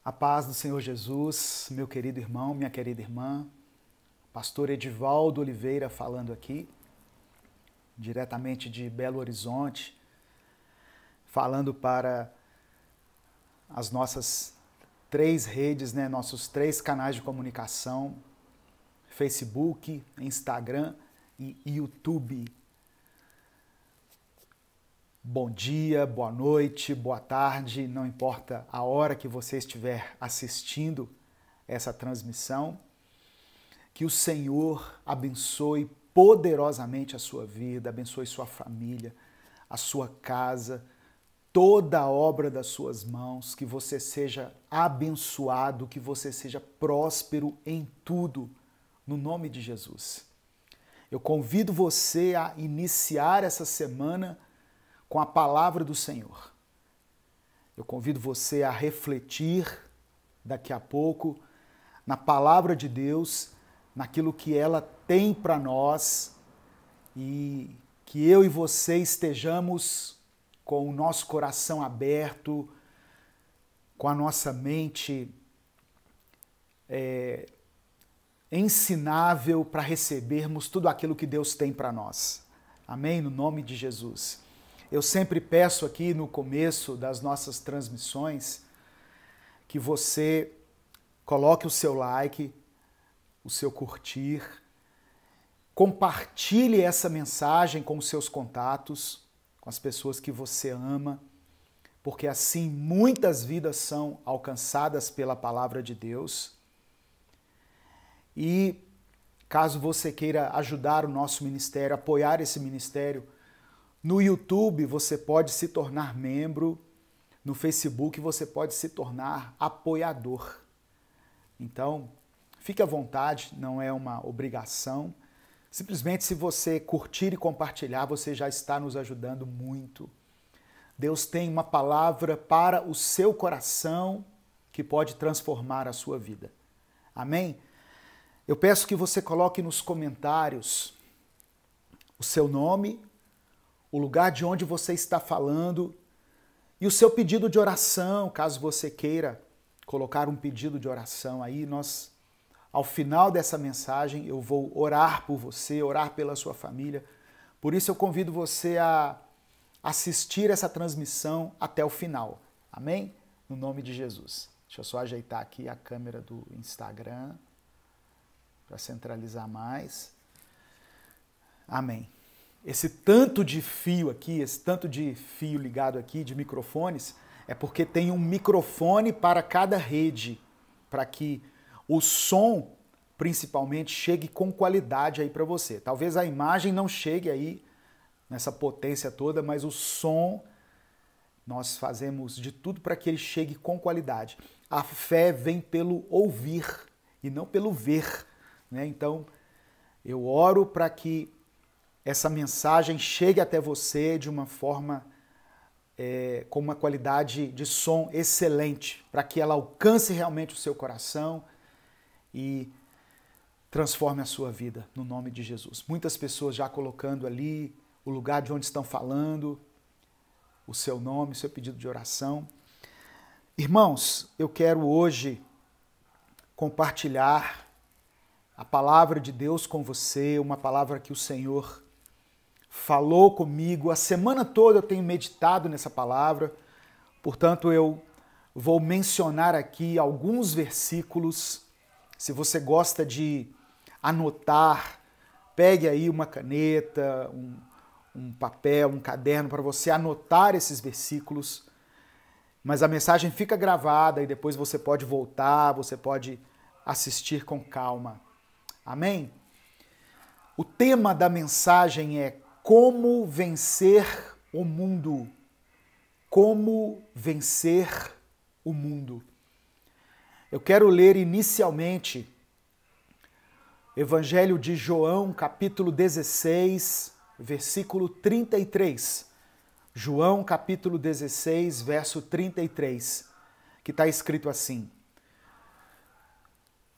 A paz do Senhor Jesus, meu querido irmão, minha querida irmã, pastor Edivaldo Oliveira falando aqui, diretamente de Belo Horizonte, falando para as nossas três redes, nossos três canais de comunicação, Facebook, Instagram e YouTube. Bom dia, boa noite, boa tarde, não importa a hora que você estiver assistindo essa transmissão, que o Senhor abençoe poderosamente a sua vida, abençoe sua família, a sua casa, toda a obra das suas mãos, que você seja abençoado, que você seja próspero em tudo, no nome de Jesus. Eu convido você a iniciar essa semana com a palavra do Senhor. Eu convido você a refletir daqui a pouco na palavra de Deus, naquilo que ela tem para nós e que eu e você estejamos com o nosso coração aberto, com a nossa mente ensinável para recebermos tudo aquilo que Deus tem para nós. Amém? No nome de Jesus. Eu sempre peço aqui no começo das nossas transmissões que você coloque o seu like, o seu curtir, compartilhe essa mensagem com os seus contatos, com as pessoas que você ama, porque assim muitas vidas são alcançadas pela palavra de Deus. E caso você queira ajudar o nosso ministério, apoiar esse ministério, no YouTube você pode se tornar membro, no Facebook você pode se tornar apoiador. Então, fique à vontade, não é uma obrigação. Simplesmente se você curtir e compartilhar, você já está nos ajudando muito. Deus tem uma palavra para o seu coração que pode transformar a sua vida. Amém? Eu peço que você coloque nos comentários o seu nome, o lugar de onde você está falando e o seu pedido de oração, caso você queira colocar um pedido de oração aí. Ao final dessa mensagem, eu vou orar por você, orar pela sua família. Por isso eu convido você a assistir essa transmissão até o final. Amém? No nome de Jesus. Deixa eu só ajeitar aqui a câmera do Instagram para centralizar mais. Amém. Esse tanto de fio aqui, esse tanto de fio ligado aqui, de microfones, é porque tem um microfone para cada rede, para que o som, principalmente, chegue com qualidade aí para você. Talvez a imagem não chegue aí nessa potência toda, mas o som, nós fazemos de tudo para que ele chegue com qualidade. A fé vem pelo ouvir e não pelo ver, né? Então, eu oro para que essa mensagem chegue até você de uma forma, com uma qualidade de som excelente, para que ela alcance realmente o seu coração e transforme a sua vida, no nome de Jesus. Muitas pessoas já colocando ali o lugar de onde estão falando, o seu nome, o seu pedido de oração. Irmãos, eu quero hoje compartilhar a palavra de Deus com você, uma palavra que o Senhor falou comigo. A semana toda eu tenho meditado nessa palavra, portanto eu vou mencionar aqui alguns versículos. Se você gosta de anotar, pegue aí uma caneta, um papel, um caderno para você anotar esses versículos. Mas a mensagem fica gravada e depois você pode voltar, você pode assistir com calma. Amém? O tema da mensagem é como vencer o mundo. Como vencer o mundo. Eu quero ler inicialmente Evangelho de João, capítulo 16, versículo 33. João, capítulo 16, verso 33, que está escrito assim: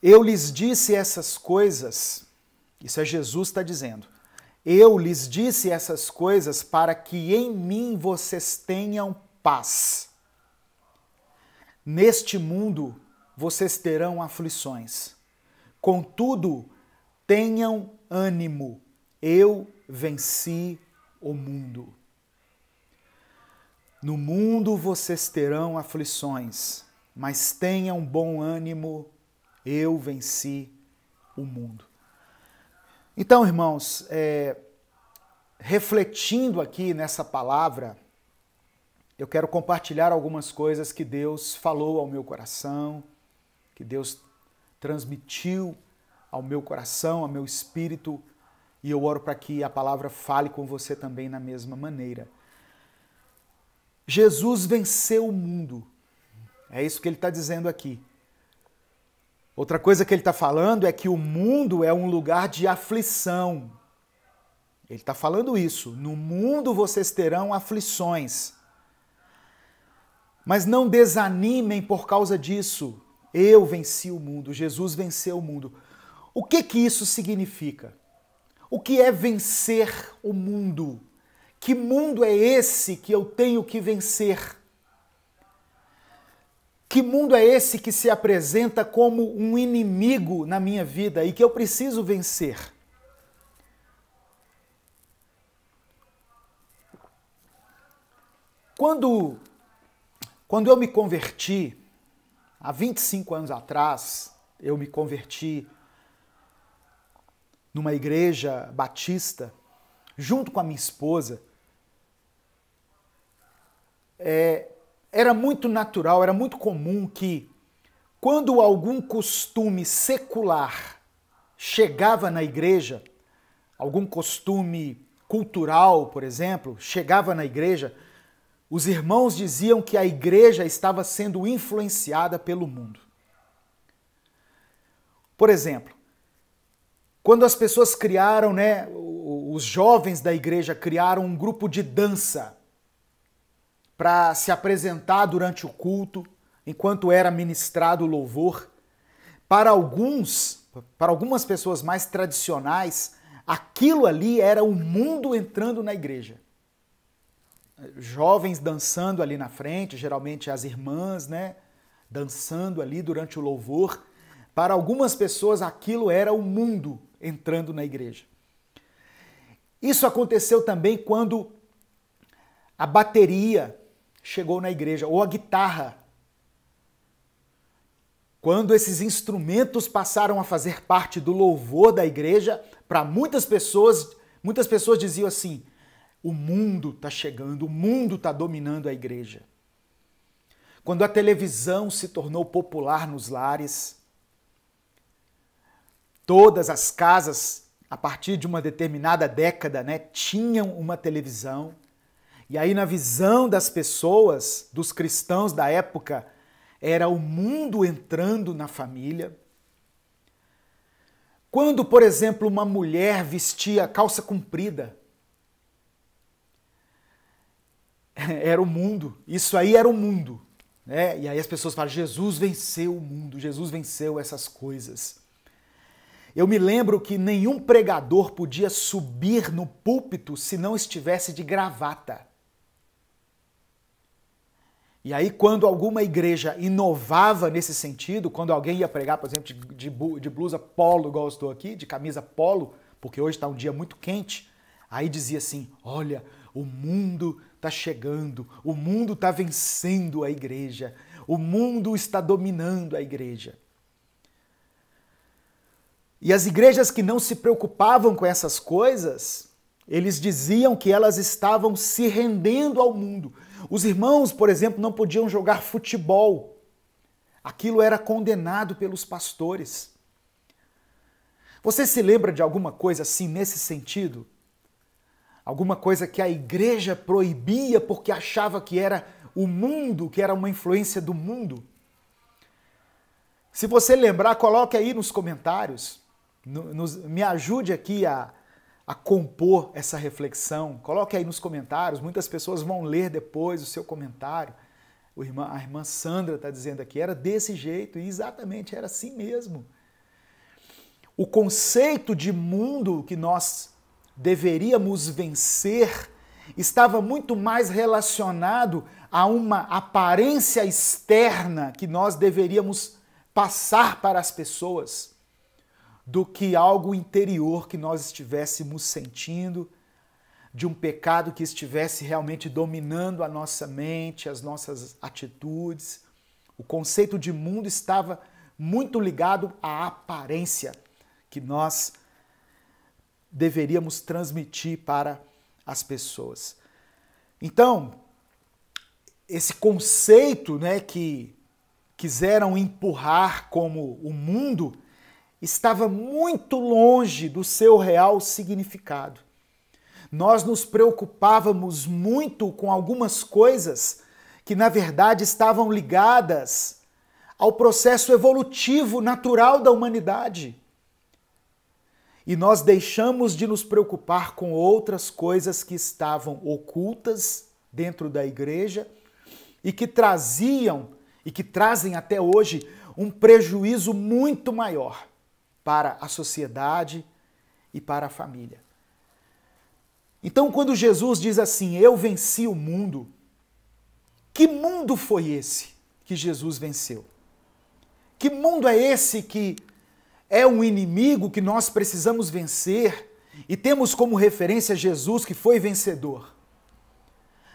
Eu lhes disse essas coisas, isso é Jesus está dizendo, eu lhes disse essas coisas para que em mim vocês tenham paz. neste mundo vocês terão aflições. Contudo, tenham ânimo, eu venci o mundo. No mundo vocês terão aflições, mas tenham bom ânimo, eu venci o mundo. Então, irmãos, refletindo aqui nessa palavra, eu quero compartilhar algumas coisas que Deus falou ao meu coração, que Deus transmitiu ao meu coração, ao meu espírito, e eu oro para que a palavra fale com você também na mesma maneira. Jesus venceu o mundo. É isso que ele está dizendo aqui. Outra coisa que ele está falando é que o mundo é um lugar de aflição. Ele está falando isso. No mundo vocês terão aflições. Mas não desanimem por causa disso. Eu venci o mundo. Jesus venceu o mundo. O que isso significa? O que é vencer o mundo? Que mundo é esse que eu tenho que vencer? Que mundo é esse que se apresenta como um inimigo na minha vida e que eu preciso vencer? Quando eu me converti, há 25 anos atrás, eu me converti numa igreja batista, junto com a minha esposa. Era muito natural, era muito comum que, quando algum costume secular chegava na igreja, algum costume cultural, por exemplo, chegava na igreja, os irmãos diziam que a igreja estava sendo influenciada pelo mundo. Por exemplo, quando as pessoas criaram, os jovens da igreja criaram um grupo de dança para se apresentar durante o culto, enquanto era ministrado o louvor. Para algumas pessoas mais tradicionais, aquilo ali era o mundo entrando na igreja. Jovens dançando ali na frente, geralmente as irmãs, dançando ali durante o louvor. Para algumas pessoas, aquilo era o mundo entrando na igreja. Isso aconteceu também quando a bateria chegou na igreja, ou a guitarra. Quando esses instrumentos passaram a fazer parte do louvor da igreja, para muitas pessoas diziam assim: o mundo está chegando, o mundo está dominando a igreja. Quando a televisão se tornou popular nos lares, todas as casas, a partir de uma determinada década, tinham uma televisão. E aí, na visão das pessoas, dos cristãos da época, era o mundo entrando na família. Quando, por exemplo, uma mulher vestia calça comprida, era o mundo. Isso aí era o mundo. E aí as pessoas falam: Jesus venceu o mundo, Jesus venceu essas coisas. Eu me lembro que nenhum pregador podia subir no púlpito se não estivesse de gravata. E aí, quando alguma igreja inovava nesse sentido, quando alguém ia pregar, por exemplo, de blusa polo, igual eu estou aqui, de camisa polo, porque hoje está um dia muito quente, aí dizia assim: olha, o mundo está chegando, o mundo está vencendo a igreja, o mundo está dominando a igreja. E as igrejas que não se preocupavam com essas coisas, eles diziam que elas estavam se rendendo ao mundo. Os irmãos, por exemplo, não podiam jogar futebol. Aquilo era condenado pelos pastores. Você se lembra de alguma coisa assim nesse sentido? Alguma coisa que a igreja proibia porque achava que era o mundo, que era uma influência do mundo? Se você lembrar, coloque aí nos comentários. Me ajude aqui a compor essa reflexão. Coloque aí nos comentários. Muitas pessoas vão ler depois o seu comentário. A irmã Sandra está dizendo aqui: era desse jeito, e exatamente era assim mesmo. O conceito de mundo que nós deveríamos vencer estava muito mais relacionado a uma aparência externa que nós deveríamos passar para as pessoas do que algo interior que nós estivéssemos sentindo, de um pecado que estivesse realmente dominando a nossa mente, as nossas atitudes. O conceito de mundo estava muito ligado à aparência que nós deveríamos transmitir para as pessoas. Então, esse conceito, né, que quiseram empurrar como o mundo estava muito longe do seu real significado. Nós nos preocupávamos muito com algumas coisas que, na verdade, estavam ligadas ao processo evolutivo natural da humanidade. E nós deixamos de nos preocupar com outras coisas que estavam ocultas dentro da igreja e que traziam, e que trazem até hoje, um prejuízo muito maior para a sociedade e para a família. Então, quando Jesus diz assim, eu venci o mundo, que mundo foi esse que Jesus venceu? Que mundo é esse que é um inimigo que nós precisamos vencer e temos como referência Jesus, que foi vencedor?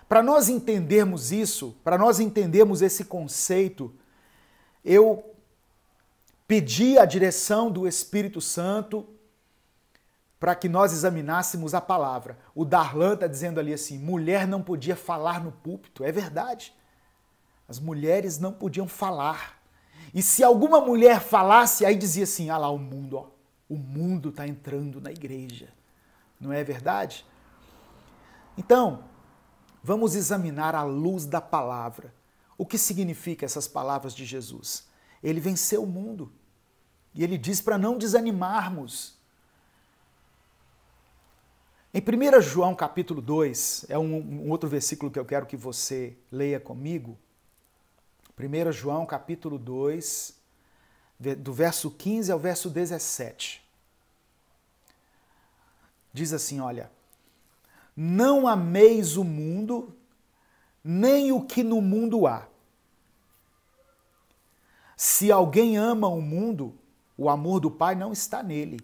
Para nós entendermos isso, para nós entendermos esse conceito, eu pedi a direção do Espírito Santo para que nós examinássemos a palavra. O Darlan está dizendo ali assim, mulher não podia falar no púlpito. É verdade. As mulheres não podiam falar. E se alguma mulher falasse, aí dizia assim, ah lá o mundo, ó, o mundo está entrando na igreja. Não é verdade? Então, vamos examinar à luz da palavra. O que significa essas palavras de Jesus? Ele venceu o mundo. E ele diz para não desanimarmos. Em 1 João capítulo 2, é um outro versículo que eu quero que você leia comigo. 1 João capítulo 2, do verso 15 ao verso 17. Diz assim, olha, não ameis o mundo, nem o que no mundo há. Se alguém ama o mundo, o amor do Pai não está nele.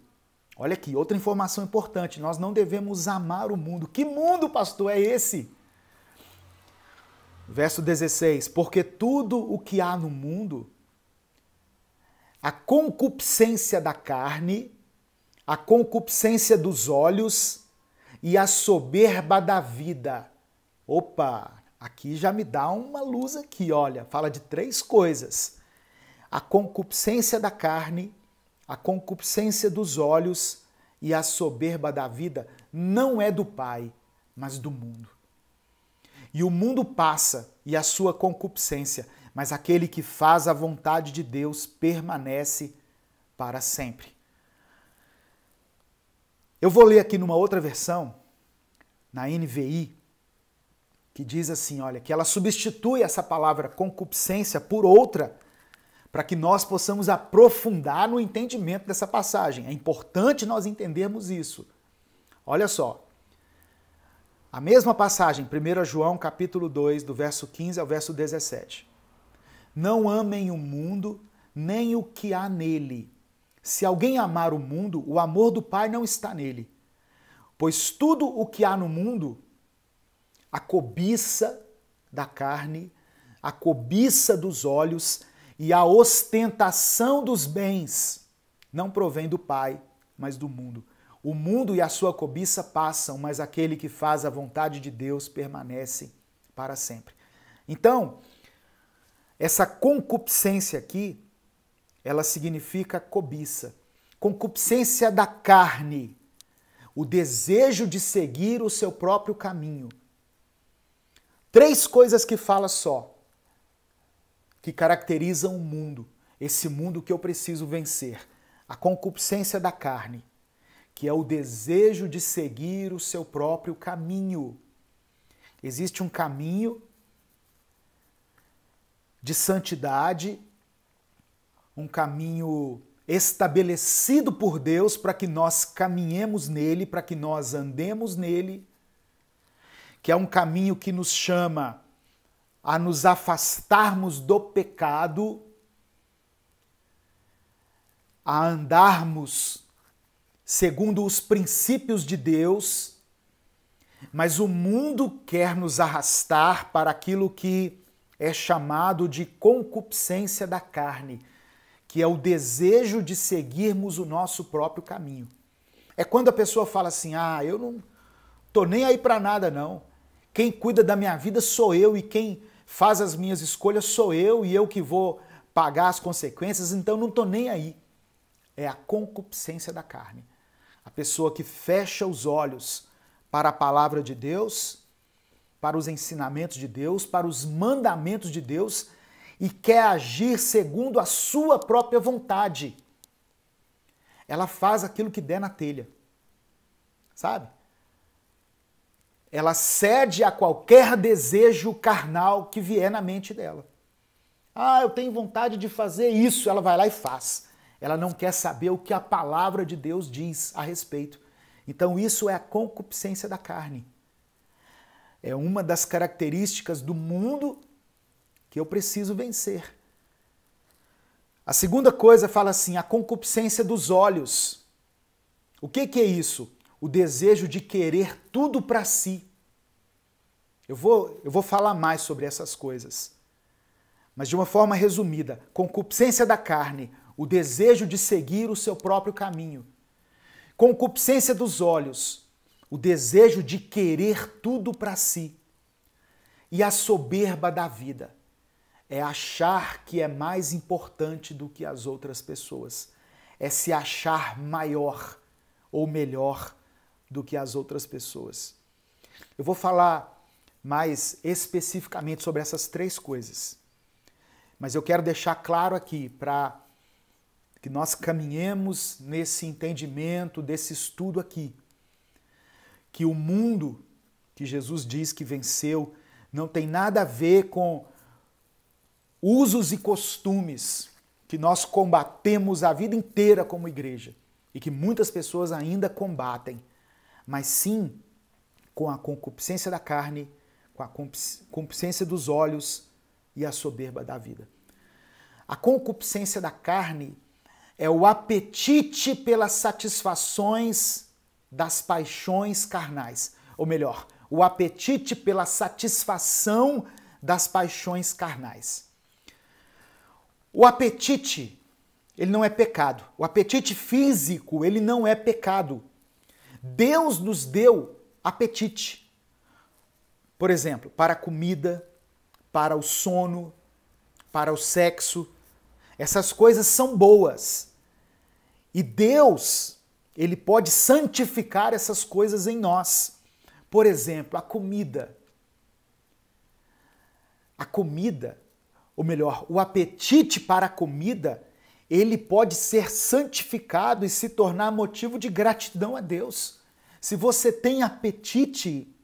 Olha aqui, outra informação importante, nós não devemos amar o mundo. Que mundo, pastor, é esse? Verso 16, porque tudo o que há no mundo, a concupiscência da carne, a concupiscência dos olhos e a soberba da vida. Opa, aqui já me dá uma luz aqui, olha, fala de 3 coisas. A concupiscência da carne, a concupiscência dos olhos e a soberba da vida não é do Pai, mas do mundo. E o mundo passa e a sua concupiscência, mas aquele que faz a vontade de Deus permanece para sempre. Eu vou ler aqui numa outra versão, na NVI, que diz assim, olha, que ela substitui essa palavra concupiscência por outra, para que nós possamos aprofundar no entendimento dessa passagem. É importante nós entendermos isso. Olha só, a mesma passagem, 1 João capítulo 2, do verso 15 ao verso 17. Não amem o mundo, nem o que há nele. Se alguém amar o mundo, o amor do Pai não está nele. Pois tudo o que há no mundo, a cobiça da carne, a cobiça dos olhos e a ostentação dos bens não provém do Pai, mas do mundo. O mundo e a sua cobiça passam, mas aquele que faz a vontade de Deus permanece para sempre. Então, essa concupiscência aqui, ela significa cobiça. Concupiscência da carne, o desejo de seguir o seu próprio caminho. 3 coisas que fala só, que caracterizam o mundo, esse mundo que eu preciso vencer. A concupiscência da carne, que é o desejo de seguir o seu próprio caminho. Existe um caminho de santidade, um caminho estabelecido por Deus para que nós caminhemos nele, para que nós andemos nele, que é um caminho que nos chama a nos afastarmos do pecado, a andarmos segundo os princípios de Deus, mas o mundo quer nos arrastar para aquilo que é chamado de concupiscência da carne, que é o desejo de seguirmos o nosso próprio caminho. É quando a pessoa fala assim, eu não tô nem aí para nada não, quem cuida da minha vida sou eu e quem faz as minhas escolhas sou eu e eu que vou pagar as consequências, então não tô nem aí. É a concupiscência da carne. A pessoa que fecha os olhos para a palavra de Deus, para os ensinamentos de Deus, para os mandamentos de Deus e quer agir segundo a sua própria vontade. Ela faz aquilo que der na telha, sabe? Ela cede a qualquer desejo carnal que vier na mente dela. Eu tenho vontade de fazer isso, ela vai lá e faz. Ela não quer saber o que a palavra de Deus diz a respeito. Então isso é a concupiscência da carne. É uma das características do mundo que eu preciso vencer. A segunda coisa fala assim, a concupiscência dos olhos. O que é isso? O desejo de querer tudo para si. Eu vou falar mais sobre essas coisas. Mas de uma forma resumida, concupiscência da carne, o desejo de seguir o seu próprio caminho. Concupiscência dos olhos, o desejo de querer tudo para si. E a soberba da vida é achar que é mais importante do que as outras pessoas. É se achar maior ou melhor do que as outras pessoas. Eu vou falar mais especificamente sobre essas três coisas. Mas eu quero deixar claro aqui para que nós caminhemos nesse entendimento, desse estudo aqui, que o mundo que Jesus diz que venceu não tem nada a ver com usos e costumes que nós combatemos a vida inteira como igreja e que muitas pessoas ainda combatem, mas sim com a concupiscência da carne, com a concupiscência dos olhos e a soberba da vida. A concupiscência da carne é o apetite pelas satisfações das paixões carnais. Ou melhor, o apetite pela satisfação das paixões carnais. O apetite, ele não é pecado. O apetite físico, ele não é pecado. Deus nos deu apetite. Por exemplo, para a comida, para o sono, para o sexo. Essas coisas são boas. E Deus, ele pode santificar essas coisas em nós. Por exemplo, a comida. A comida, ou melhor, o apetite para a comida, ele pode ser santificado e se tornar motivo de gratidão a Deus. Se você tem apetite,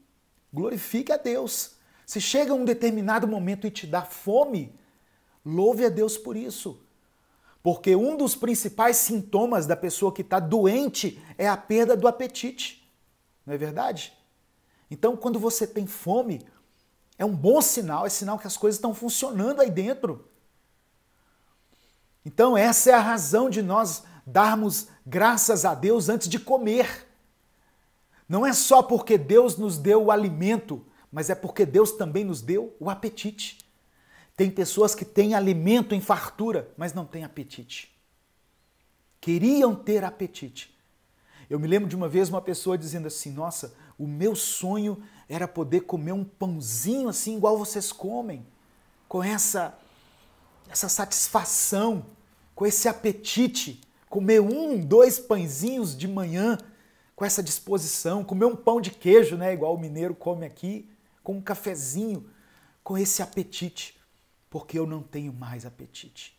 glorifique a Deus. Se chega um determinado momento e te dá fome, louve a Deus por isso. Porque um dos principais sintomas da pessoa que está doente é a perda do apetite. Não é verdade? Então, quando você tem fome, é um bom sinal, é sinal que as coisas estão funcionando aí dentro. Então, essa é a razão de nós darmos graças a Deus antes de comer. Não é só porque Deus nos deu o alimento, mas é porque Deus também nos deu o apetite. Tem pessoas que têm alimento em fartura, mas não têm apetite. Queriam ter apetite. Eu me lembro de uma vez uma pessoa dizendo assim, nossa, o meu sonho era poder comer um pãozinho assim, igual vocês comem, com essa satisfação, com esse apetite, comer 1, 2 pãezinhos de manhã, com essa disposição, comer um pão de queijo, né, igual o mineiro come aqui, com um cafezinho, com esse apetite. Porque eu não tenho mais apetite.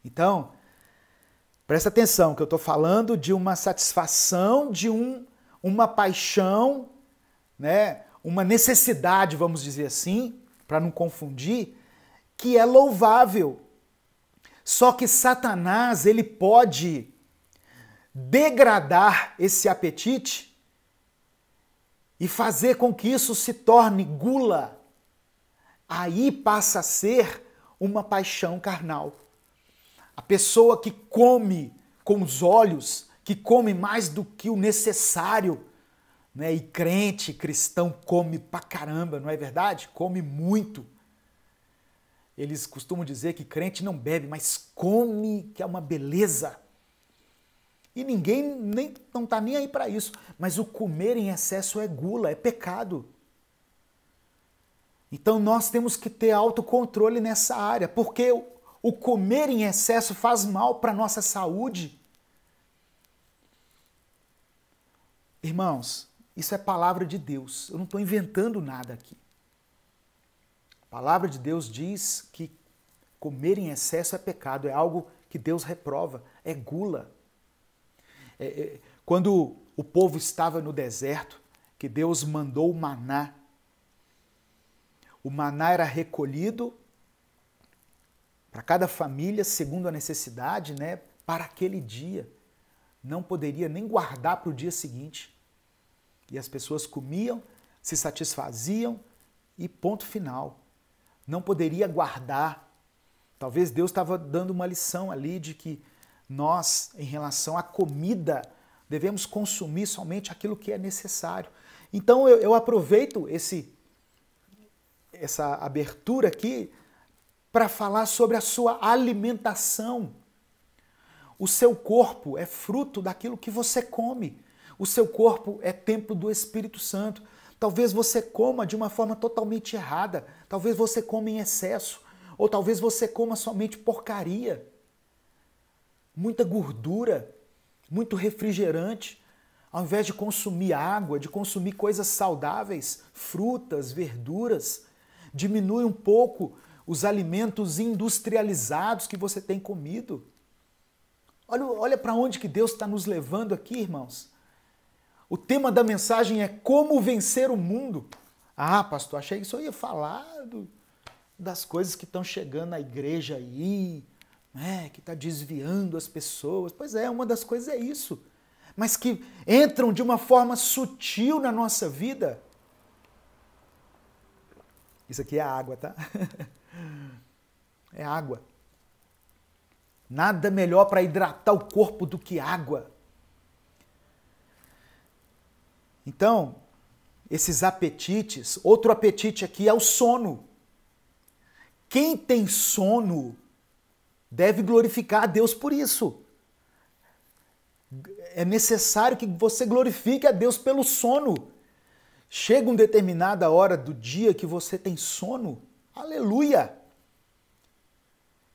Então, presta atenção que eu estou falando de uma satisfação, de uma paixão, né? Uma necessidade, vamos dizer assim, para não confundir, que é louvável. Só que Satanás, ele pode degradar esse apetite e fazer com que isso se torne gula. aí passa a ser uma paixão carnal. A pessoa que come com os olhos, que come mais do que o necessário, né? E crente, cristão, come pra caramba, não é verdade? Come muito. Eles costumam dizer que crente não bebe, mas come, que é uma beleza. E ninguém não está nem aí para isso. Mas o comer em excesso é gula, é pecado. Então nós temos que ter autocontrole nessa área, porque o comer em excesso faz mal para a nossa saúde. Irmãos, isso é palavra de Deus. Eu não estou inventando nada aqui. A palavra de Deus diz que comer em excesso é pecado, é algo que Deus reprova, é gula. Quando o povo estava no deserto, que Deus mandou o maná era recolhido para cada família, segundo a necessidade, né, para aquele dia. Não poderia nem guardar para o dia seguinte. E as pessoas comiam, se satisfaziam e ponto final. Não poderia guardar. Talvez Deus estava dando uma lição ali de que nós, em relação à comida, devemos consumir somente aquilo que é necessário. Então eu aproveito essa abertura aqui para falar sobre a sua alimentação. O seu corpo é fruto daquilo que você come. O seu corpo é templo do Espírito Santo. Talvez você coma de uma forma totalmente errada. Talvez você coma em excesso. Ou talvez você coma somente porcaria. Muita gordura, muito refrigerante. Ao invés de consumir água, de consumir coisas saudáveis, frutas, verduras, diminui um pouco os alimentos industrializados que você tem comido. Olha para onde que Deus está nos levando aqui, irmãos. O tema da mensagem é como vencer o mundo. Ah, pastor, achei que isso ia falar das coisas que estão chegando na igreja aí, né, que está desviando as pessoas. Pois é, uma das coisas é isso. Mas que entram de uma forma sutil na nossa vida. Isso aqui é água, tá? É água. Nada melhor para hidratar o corpo do que água. Então, esses apetites, outro apetite aqui é o sono. Quem tem sono deve glorificar a Deus por isso. É necessário que você glorifique a Deus pelo sono. Chega uma determinada hora do dia que você tem sono, aleluia!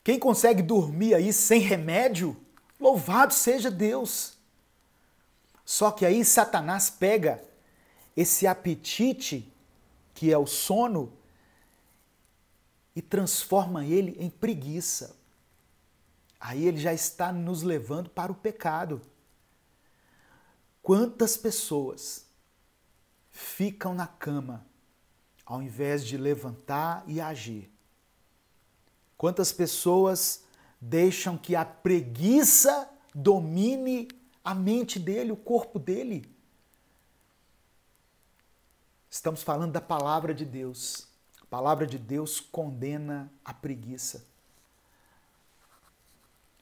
Quem consegue dormir aí sem remédio, louvado seja Deus. Só que aí Satanás pega esse apetite, que é o sono, e transforma ele em preguiça. Aí ele já está nos levando para o pecado. Quantas pessoas ficam na cama ao invés de levantar e agir? Quantas pessoas deixam que a preguiça domine a mente dele, o corpo dele? Estamos falando da palavra de Deus. A palavra de Deus condena a preguiça.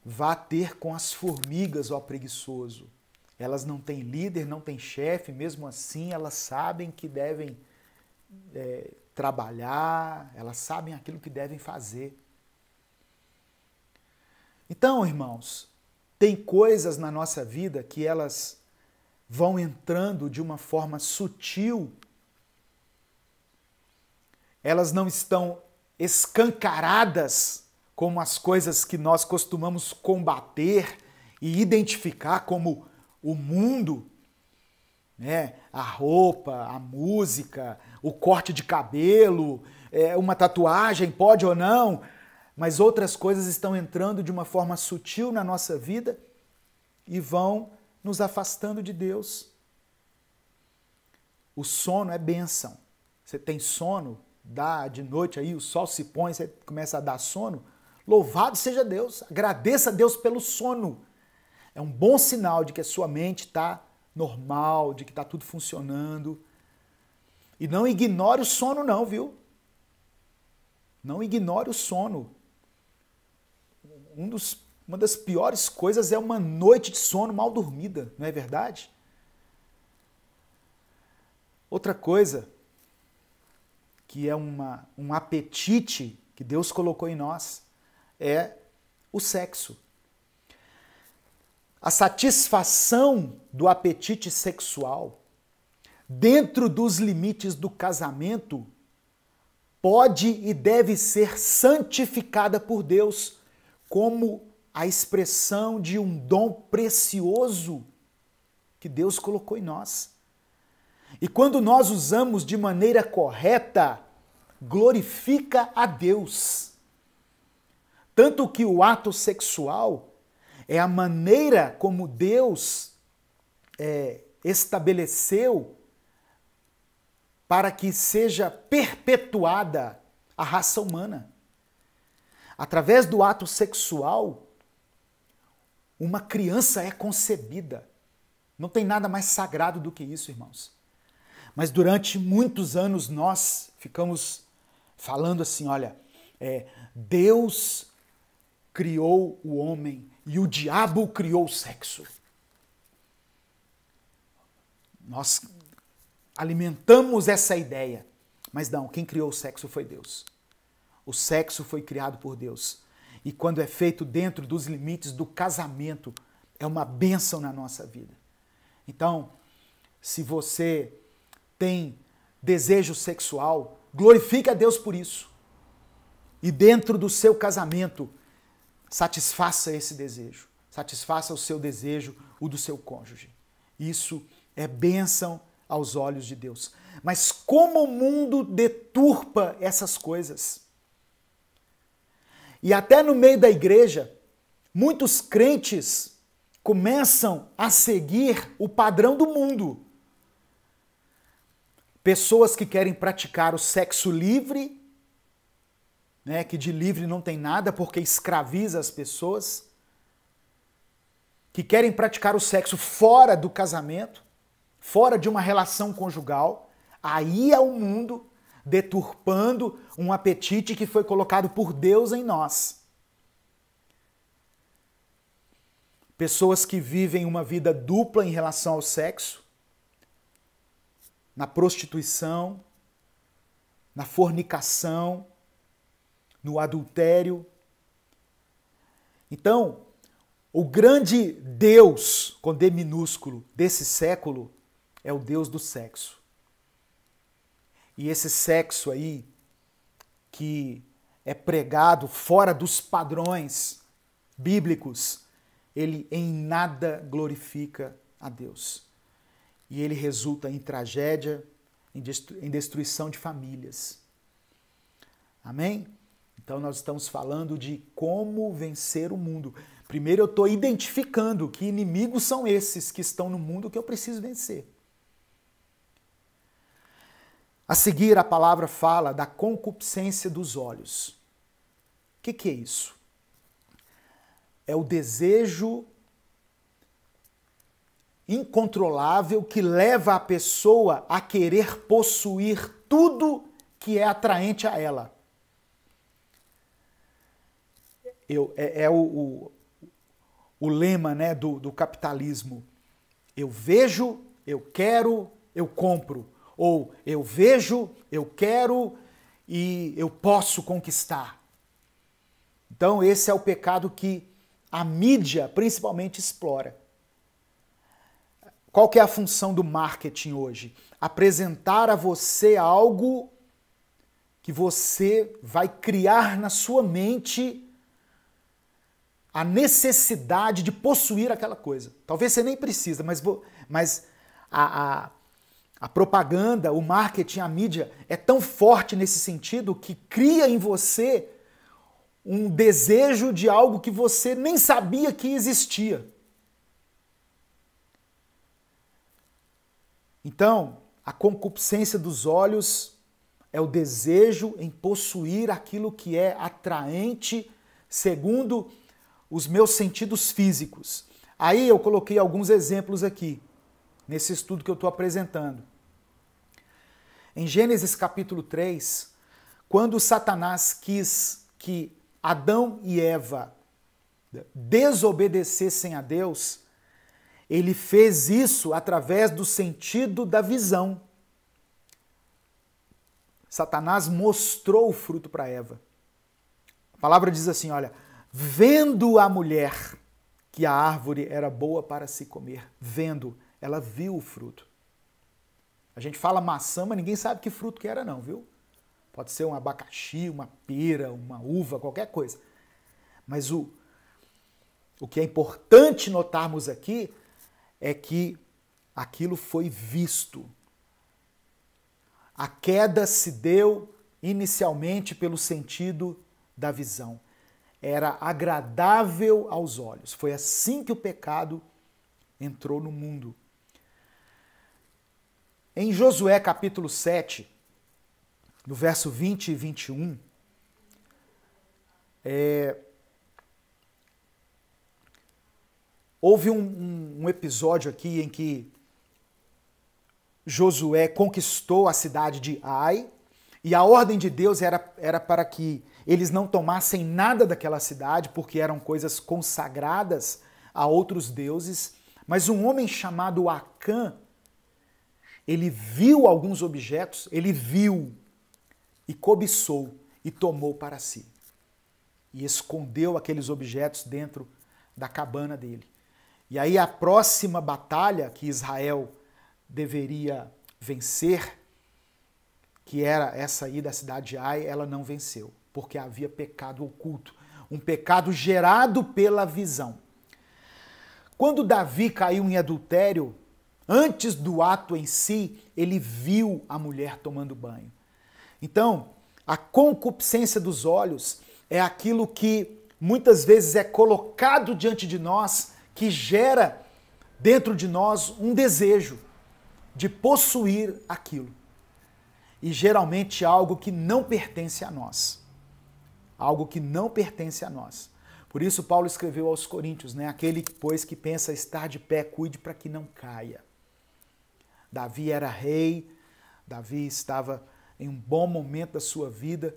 Vá ter com as formigas, ó preguiçoso. Elas não têm líder, não têm chefe, mesmo assim elas sabem que devem trabalhar, elas sabem aquilo que devem fazer. Então, irmãos, tem coisas na nossa vida que elas vão entrando de uma forma sutil. Elas não estão escancaradas como as coisas que nós costumamos combater e identificar como o mundo, né? A roupa, a música, o corte de cabelo, uma tatuagem, pode ou não, mas outras coisas estão entrando de uma forma sutil na nossa vida e vão nos afastando de Deus. O sono é bênção. Você tem sono, dá de noite aí, o sol se põe, você começa a dar sono. Louvado seja Deus, agradeça a Deus pelo sono. É um bom sinal de que a sua mente está normal, de que está tudo funcionando. E não ignore o sono não, viu? Não ignore o sono. Uma das piores coisas é uma noite de sono mal dormida, não é verdade? Outra coisa que é um apetite que Deus colocou em nós é o sexo. A satisfação do apetite sexual dentro dos limites do casamento pode e deve ser santificada por Deus como a expressão de um dom precioso que Deus colocou em nós. E quando nós usamos de maneira correta, glorifica a Deus. Tanto que o ato sexual é a maneira como Deus estabeleceu para que seja perpetuada a raça humana. Através do ato sexual, uma criança é concebida. Não tem nada mais sagrado do que isso, irmãos. Mas durante muitos anos nós ficamos falando assim, olha, Deus criou o homem e o diabo criou o sexo. Nós alimentamos essa ideia, mas não, quem criou o sexo foi Deus. O sexo foi criado por Deus. E quando é feito dentro dos limites do casamento, é uma bênção na nossa vida. Então, se você tem desejo sexual, glorifique a Deus por isso. E dentro do seu casamento, satisfaça esse desejo. Satisfaça o seu desejo, o do seu cônjuge. Isso é bênção aos olhos de Deus. Mas como o mundo deturpa essas coisas? E até no meio da igreja, muitos crentes começam a seguir o padrão do mundo. Pessoas que querem praticar o sexo livre, né, que de livre não tem nada porque escraviza as pessoas, que querem praticar o sexo fora do casamento, fora de uma relação conjugal, aí é o mundo deturpando um apetite que foi colocado por Deus em nós. Pessoas que vivem uma vida dupla em relação ao sexo, na prostituição, na fornicação, no adultério. Então, o grande Deus, com D minúsculo, desse século é o Deus do sexo. E esse sexo aí, que é pregado fora dos padrões bíblicos, ele em nada glorifica a Deus. E ele resulta em tragédia, em destruição de famílias. Amém? Então nós estamos falando de como vencer o mundo. Primeiro eu estou identificando que inimigos são esses que estão no mundo que eu preciso vencer. A seguir, a palavra fala da concupiscência dos olhos. O que é isso? É o desejo incontrolável que leva a pessoa a querer possuir tudo que é atraente a ela. O lema, né, do capitalismo. Eu vejo, eu quero, eu compro. Ou eu vejo, eu quero e eu posso conquistar. Então esse é o pecado que a mídia principalmente explora. Qual que é a função do marketing hoje? Apresentar a você algo que você vai criar na sua mente a necessidade de possuir aquela coisa. Talvez você nem precisa, mas a propaganda, o marketing, a mídia é tão forte nesse sentido que cria em você um desejo de algo que você nem sabia que existia. Então, a concupiscência dos olhos é o desejo em possuir aquilo que é atraente segundo os meus sentidos físicos. Aí eu coloquei alguns exemplos aqui, nesse estudo que eu estou apresentando. Em Gênesis capítulo 3, quando Satanás quis que Adão e Eva desobedecessem a Deus, ele fez isso através do sentido da visão. Satanás mostrou o fruto para Eva. A palavra diz assim, olha, vendo a mulher que a árvore era boa para se comer, vendo, ela viu o fruto. A gente fala maçã, mas ninguém sabe que fruto que era não, viu? Pode ser um abacaxi, uma pera, uma uva, qualquer coisa. Mas o que é importante notarmos aqui é que aquilo foi visto. A queda se deu inicialmente pelo sentido da visão. Era agradável aos olhos. Foi assim que o pecado entrou no mundo. Em Josué capítulo 7, no verso 20 e 21, houve um episódio aqui em que Josué conquistou a cidade de Ai, e a ordem de Deus era para que eles não tomassem nada daquela cidade, porque eram coisas consagradas a outros deuses, mas um homem chamado Acã, ele viu alguns objetos, ele viu e cobiçou e tomou para si. E escondeu aqueles objetos dentro da cabana dele. E aí a próxima batalha que Israel deveria vencer, que era essa aí da cidade de Ai, ela não venceu, porque havia pecado oculto, um pecado gerado pela visão. Quando Davi caiu em adultério, antes do ato em si, ele viu a mulher tomando banho. Então, a concupiscência dos olhos é aquilo que muitas vezes é colocado diante de nós, que gera dentro de nós um desejo de possuir aquilo. E geralmente algo que não pertence a nós. Algo que não pertence a nós. Por isso Paulo escreveu aos Coríntios, né? Aquele, pois, que pensa estar de pé, cuide para que não caia. Davi era rei, Davi estava em um bom momento da sua vida,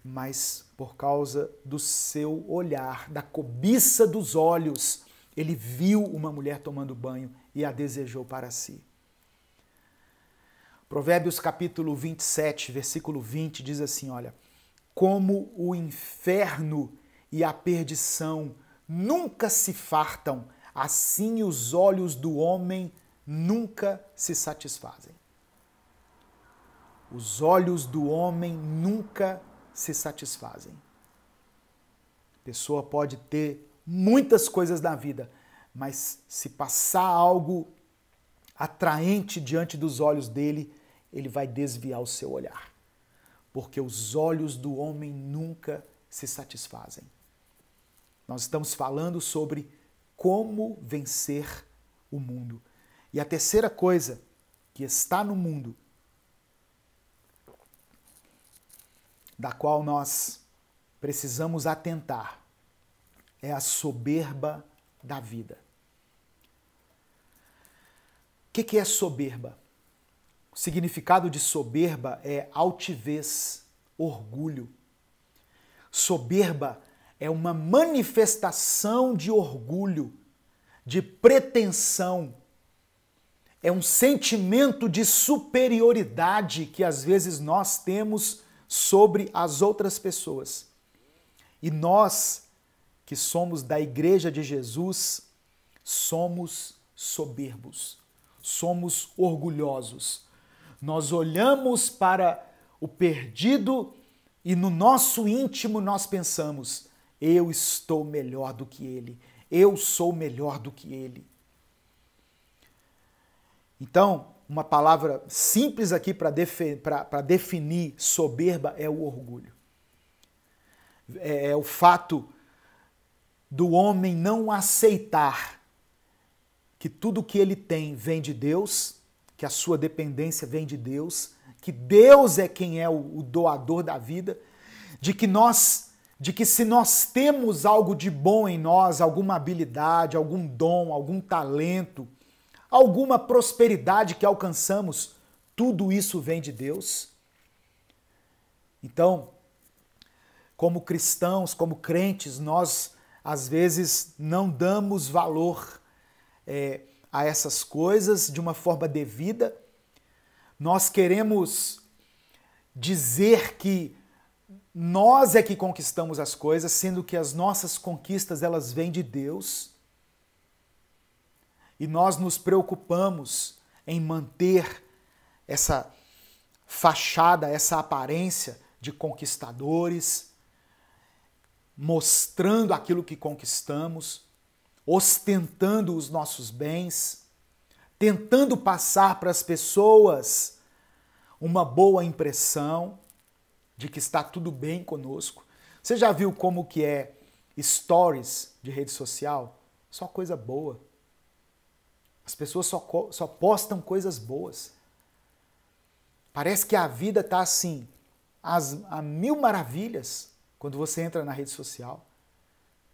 mas por causa do seu olhar, da cobiça dos olhos, ele viu uma mulher tomando banho e a desejou para si. Provérbios capítulo 27, versículo 20 diz assim, olha, como o inferno e a perdição nunca se fartam, assim os olhos do homem nunca se satisfazem. Os olhos do homem nunca se satisfazem. A pessoa pode ter muitas coisas na vida, mas se passar algo atraente diante dos olhos dele, ele vai desviar o seu olhar. Porque os olhos do homem nunca se satisfazem. Nós estamos falando sobre como vencer o mundo. E a terceira coisa que está no mundo, da qual nós precisamos atentar, é a soberba da vida. O que é soberba? O significado de soberba é altivez, orgulho. Soberba é uma manifestação de orgulho, de pretensão. É um sentimento de superioridade que às vezes nós temos sobre as outras pessoas. E nós, que somos da Igreja de Jesus, somos soberbos, somos orgulhosos. Nós olhamos para o perdido e no nosso íntimo nós pensamos, eu estou melhor do que ele, eu sou melhor do que ele. Então, uma palavra simples aqui para definir soberba é o orgulho. É o fato do homem não aceitar que tudo que ele tem vem de Deus, que a sua dependência vem de Deus, que Deus é quem é o doador da vida, de que se nós temos algo de bom em nós, alguma habilidade, algum dom, algum talento, alguma prosperidade que alcançamos, tudo isso vem de Deus. Então, como cristãos, como crentes, nós às vezes não damos valor a essas coisas de uma forma devida. Nós queremos dizer que nós é que conquistamos as coisas, sendo que as nossas conquistas elas vêm de Deus. E nós nos preocupamos em manter essa fachada, essa aparência de conquistadores, mostrando aquilo que conquistamos, ostentando os nossos bens, tentando passar para as pessoas uma boa impressão de que está tudo bem conosco. Você já viu como que é stories de rede social? Só coisa boa. As pessoas só postam coisas boas. Parece que a vida está assim, a mil maravilhas, quando você entra na rede social.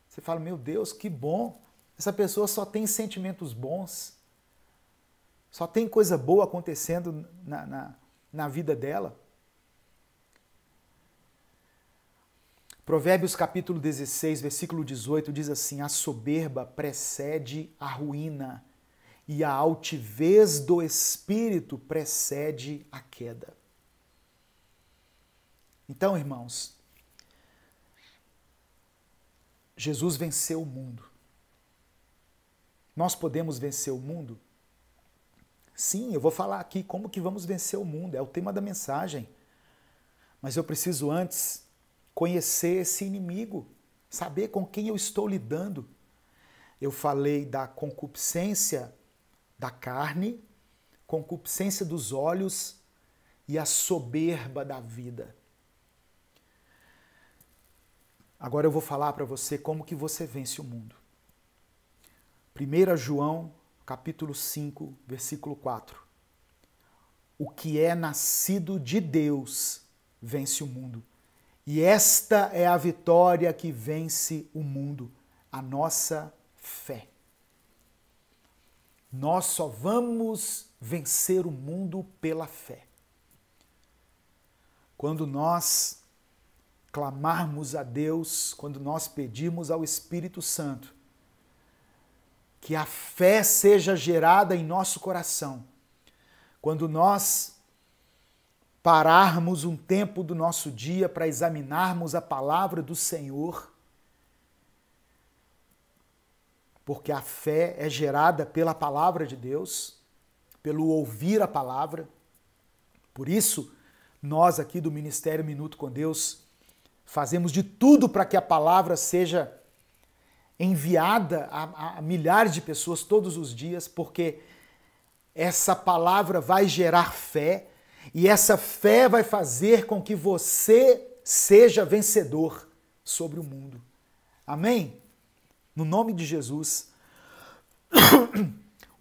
Você fala, meu Deus, que bom. Essa pessoa só tem sentimentos bons. Só tem coisa boa acontecendo na vida dela. Provérbios capítulo 16, versículo 18 diz assim: a soberba precede a ruína e a altivez do espírito precede a queda. Então, irmãos, Jesus venceu o mundo. Nós podemos vencer o mundo? Sim, eu vou falar aqui como que vamos vencer o mundo, é o tema da mensagem. Mas eu preciso antes conhecer esse inimigo, saber com quem eu estou lidando. Eu falei da concupiscência da carne, concupiscência dos olhos e a soberba da vida. Agora eu vou falar para você como que você vence o mundo. 1 João, capítulo 5, versículo 4. O que é nascido de Deus vence o mundo. E esta é a vitória que vence o mundo, a nossa fé. Nós só vamos vencer o mundo pela fé. Quando nós clamarmos a Deus, quando nós pedirmos ao Espírito Santo que a fé seja gerada em nosso coração, quando nós pararmos um tempo do nosso dia para examinarmos a palavra do Senhor, porque a fé é gerada pela palavra de Deus, pelo ouvir a palavra. Por isso, nós aqui do Ministério Minuto com Deus fazemos de tudo para que a palavra seja enviada a milhares de pessoas todos os dias, porque essa palavra vai gerar fé e essa fé vai fazer com que você seja vencedor sobre o mundo. Amém? No nome de Jesus.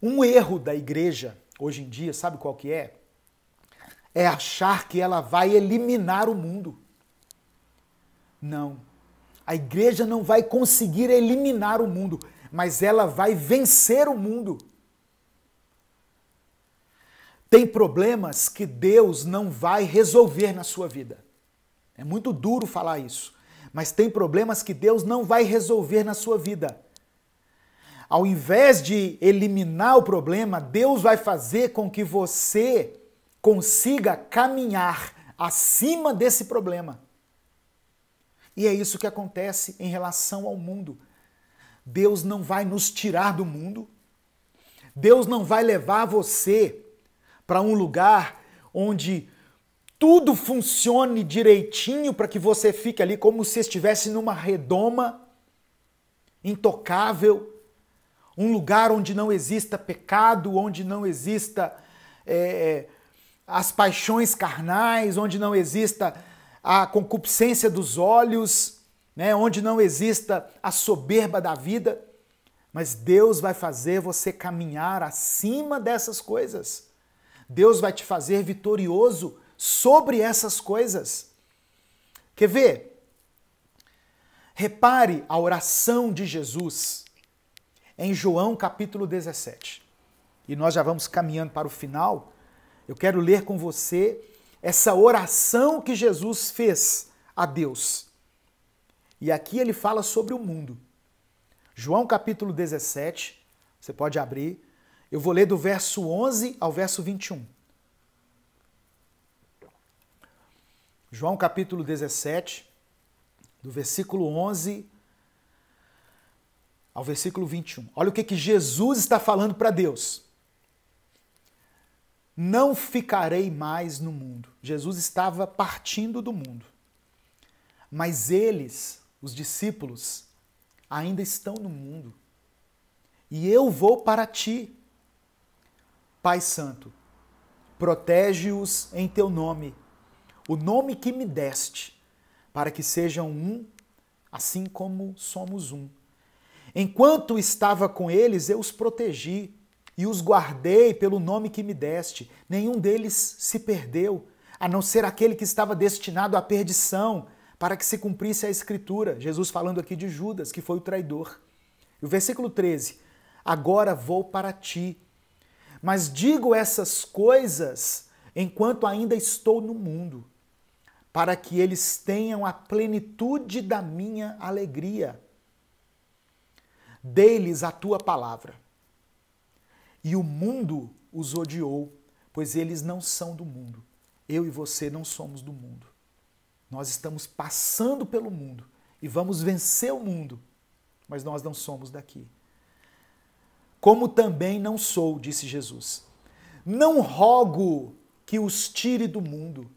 Um erro da igreja hoje em dia, sabe qual que é? É achar que ela vai eliminar o mundo. Não. A igreja não vai conseguir eliminar o mundo, mas ela vai vencer o mundo. Tem problemas que Deus não vai resolver na sua vida. É muito duro falar isso, mas tem problemas que Deus não vai resolver na sua vida. Ao invés de eliminar o problema, Deus vai fazer com que você consiga caminhar acima desse problema. E é isso que acontece em relação ao mundo. Deus não vai nos tirar do mundo. Deus não vai levar você para um lugar onde tudo funcione direitinho para que você fique ali como se estivesse numa redoma intocável, um lugar onde não exista pecado, onde não exista as paixões carnais, onde não exista a concupiscência dos olhos, né, onde não exista a soberba da vida. Mas Deus vai fazer você caminhar acima dessas coisas. Deus vai te fazer vitorioso sobre essas coisas. Quer ver? Repare a oração de Jesus em João capítulo 17. E nós já vamos caminhando para o final. Eu quero ler com você essa oração que Jesus fez a Deus. E aqui ele fala sobre o mundo. João capítulo 17, você pode abrir. Eu vou ler do verso 11 ao verso 21. João capítulo 17, do versículo 11 ao versículo 21. Olha o que Jesus está falando para Deus. Não ficarei mais no mundo. Jesus estava partindo do mundo. Mas eles, os discípulos, ainda estão no mundo. E eu vou para ti. Pai Santo, protege-os em teu nome, o nome que me deste, para que sejam um, assim como somos um. Enquanto estava com eles, eu os protegi e os guardei pelo nome que me deste. Nenhum deles se perdeu, a não ser aquele que estava destinado à perdição, para que se cumprisse a Escritura. Jesus falando aqui de Judas, que foi o traidor. E o versículo 13, agora vou para ti, mas digo essas coisas enquanto ainda estou no mundo, para que eles tenham a plenitude da minha alegria. Dei-lhes a tua palavra, e o mundo os odiou, pois eles não são do mundo. Eu e você não somos do mundo. Nós estamos passando pelo mundo e vamos vencer o mundo, mas nós não somos daqui. Como também não sou, disse Jesus. Não rogo que os tire do mundo,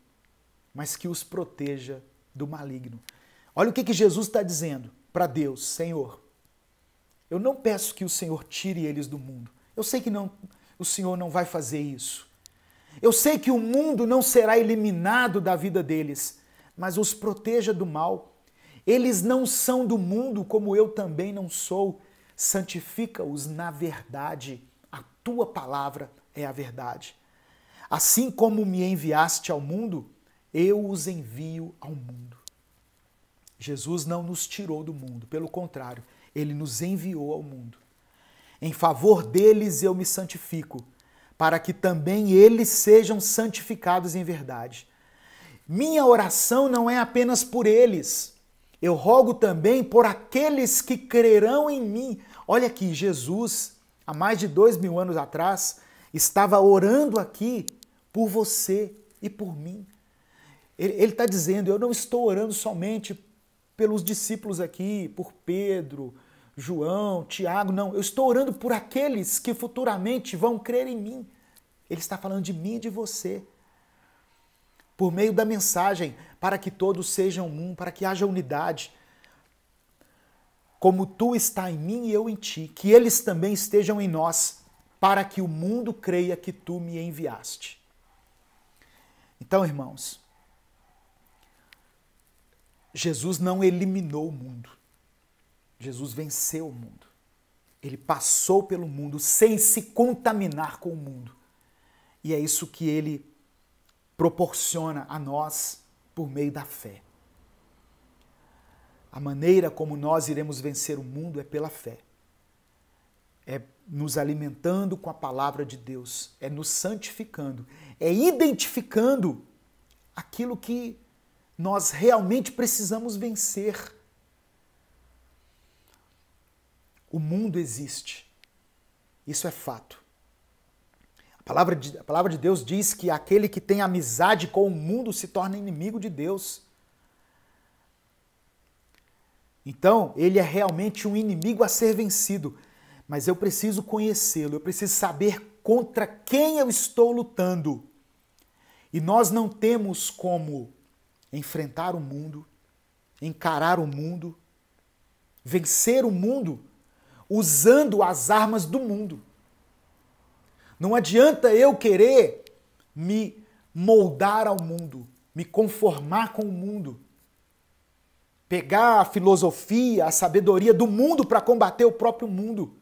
mas que os proteja do maligno. Olha o que Jesus está dizendo para Deus: Senhor, eu não peço que o Senhor tire eles do mundo. Eu sei que o Senhor não vai fazer isso. Eu sei que o mundo não será eliminado da vida deles, mas os proteja do mal. Eles não são do mundo, como eu também não sou. Santifica-os na verdade. A tua palavra é a verdade. Assim como me enviaste ao mundo, eu os envio ao mundo. Jesus não nos tirou do mundo, pelo contrário, ele nos enviou ao mundo. Em favor deles eu me santifico, para que também eles sejam santificados em verdade. Minha oração não é apenas por eles. Eu rogo também por aqueles que crerão em mim. Olha aqui, Jesus, há mais de 2000 anos atrás, estava orando aqui por você e por mim. Ele está dizendo, eu não estou orando somente pelos discípulos aqui, por Pedro, João, Tiago, não. Eu estou orando por aqueles que futuramente vão crer em mim. Ele está falando de mim e de você. Por meio da mensagem, para que todos sejam um, para que haja unidade. Como tu está em mim e eu em ti, que eles também estejam em nós, para que o mundo creia que tu me enviaste. Então, irmãos, Jesus não eliminou o mundo. Jesus venceu o mundo. Ele passou pelo mundo sem se contaminar com o mundo. E é isso que ele proporciona a nós por meio da fé. A maneira como nós iremos vencer o mundo é pela fé. É nos alimentando com a palavra de Deus, é nos santificando, é identificando aquilo que nós realmente precisamos vencer. O mundo existe. Isso é fato. A palavra de Deus diz que aquele que tem amizade com o mundo se torna inimigo de Deus. Então, ele é realmente um inimigo a ser vencido. Mas eu preciso conhecê-lo, eu preciso saber contra quem eu estou lutando. E nós não temos como enfrentar o mundo, encarar o mundo, vencer o mundo usando as armas do mundo. Não adianta eu querer me moldar ao mundo, me conformar com o mundo, pegar a filosofia, a sabedoria do mundo para combater o próprio mundo.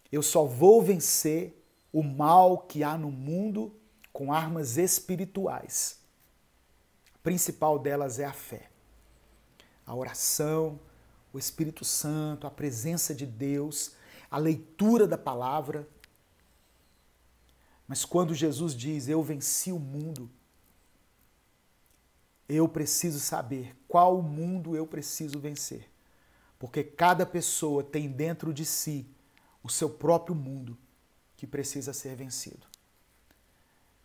Eu só vou vencer o mal que há no mundo com armas espirituais. A principal delas é a fé, a oração, o Espírito Santo, a presença de Deus, a leitura da palavra. Mas quando Jesus diz, eu venci o mundo, eu preciso saber qual mundo eu preciso vencer. Porque cada pessoa tem dentro de si o seu próprio mundo que precisa ser vencido.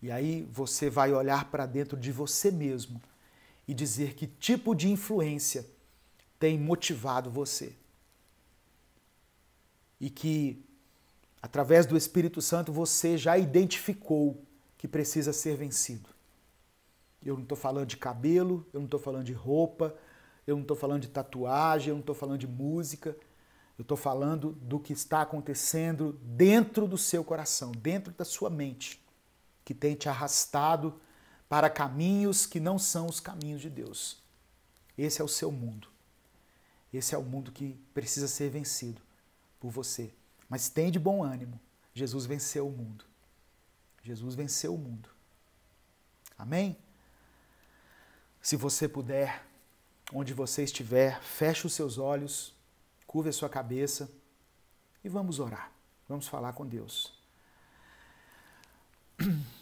E aí você vai olhar para dentro de você mesmo e dizer que tipo de influência tem motivado você. E que, através do Espírito Santo, você já identificou que precisa ser vencido. Eu não estou falando de cabelo, eu não estou falando de roupa, eu não estou falando de tatuagem, eu não estou falando de música. Eu estou falando do que está acontecendo dentro do seu coração, dentro da sua mente, que tem te arrastado para caminhos que não são os caminhos de Deus. Esse é o seu mundo. Esse é o mundo que precisa ser vencido por você. Mas tem de bom ânimo. Jesus venceu o mundo. Jesus venceu o mundo. Amém? Se você puder, onde você estiver, feche os seus olhos, curve a sua cabeça e vamos orar. Vamos falar com Deus.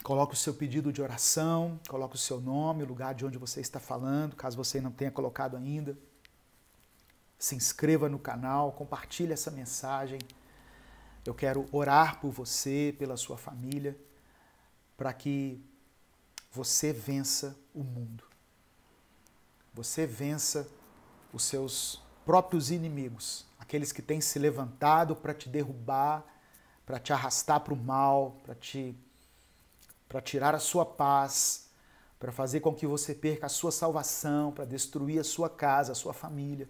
Coloque o seu pedido de oração, coloque o seu nome, o lugar de onde você está falando, caso você não tenha colocado ainda. Se inscreva no canal, compartilhe essa mensagem. Eu quero orar por você, pela sua família, para que você vença o mundo. Você vença os seus próprios inimigos, aqueles que têm se levantado para te derrubar, para te arrastar para o mal, para tirar a sua paz, para fazer com que você perca a sua salvação, para destruir a sua casa, a sua família.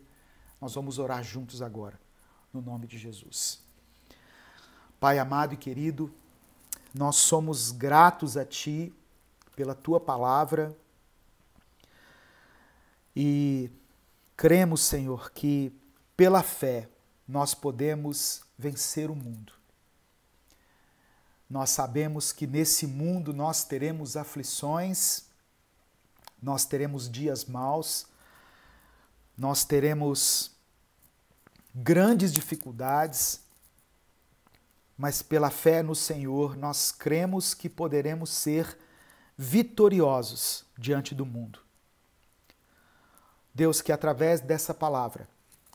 Nós vamos orar juntos agora, no nome de Jesus. Pai amado e querido, nós somos gratos a Ti pela Tua palavra e cremos, Senhor, que pela fé nós podemos vencer o mundo. Nós sabemos que nesse mundo nós teremos aflições, nós teremos dias maus, nós teremos grandes dificuldades, mas pela fé no Senhor nós cremos que poderemos ser vitoriosos diante do mundo. Deus, que através dessa palavra,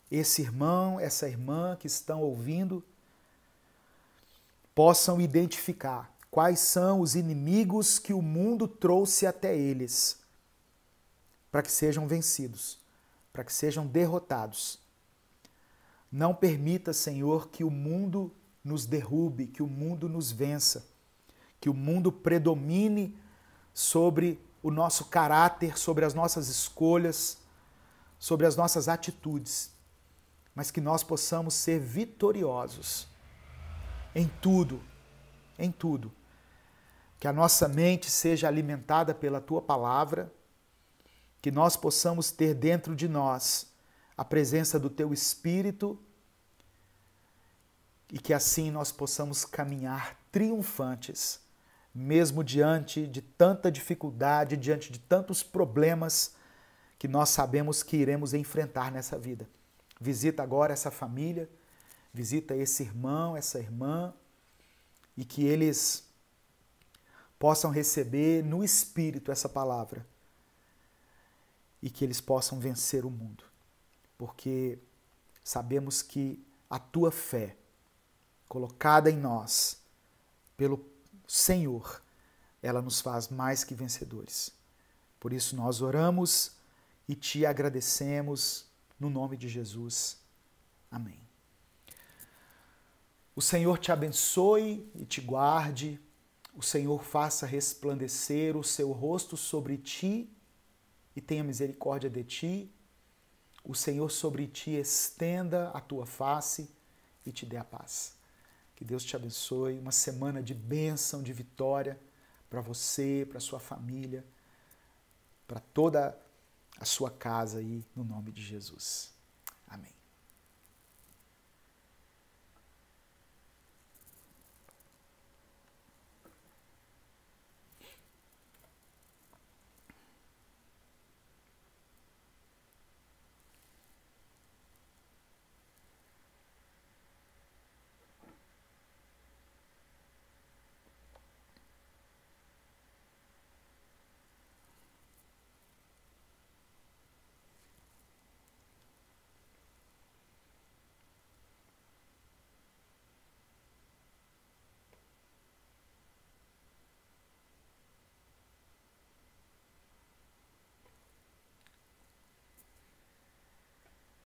esse irmão, essa irmã que estão ouvindo, possam identificar quais são os inimigos que o mundo trouxe até eles, para que sejam vencidos, para que sejam derrotados. Não permita, Senhor, que o mundo nos derrube, que o mundo nos vença, que o mundo predomine sobre o nosso caráter, sobre as nossas escolhas, sobre as nossas atitudes, mas que nós possamos ser vitoriosos em tudo, em tudo. Que a nossa mente seja alimentada pela Tua palavra, que nós possamos ter dentro de nós a presença do Teu Espírito e que assim nós possamos caminhar triunfantes, mesmo diante de tanta dificuldade, diante de tantos problemas que nós sabemos que iremos enfrentar nessa vida. Visita agora essa família, visita esse irmão, essa irmã, e que eles possam receber no Espírito essa palavra e que eles possam vencer o mundo, porque sabemos que a Tua fé, colocada em nós pelo Senhor, ela nos faz mais que vencedores. Por isso nós oramos e Te agradecemos no nome de Jesus. Amém. O Senhor te abençoe e te guarde. O Senhor faça resplandecer o seu rosto sobre ti e tenha misericórdia de ti. O Senhor sobre ti estenda a tua face e te dê a paz. Que Deus te abençoe. Uma semana de bênção, de vitória para você, para sua família, para toda a sua casa aí, no nome de Jesus. Amém.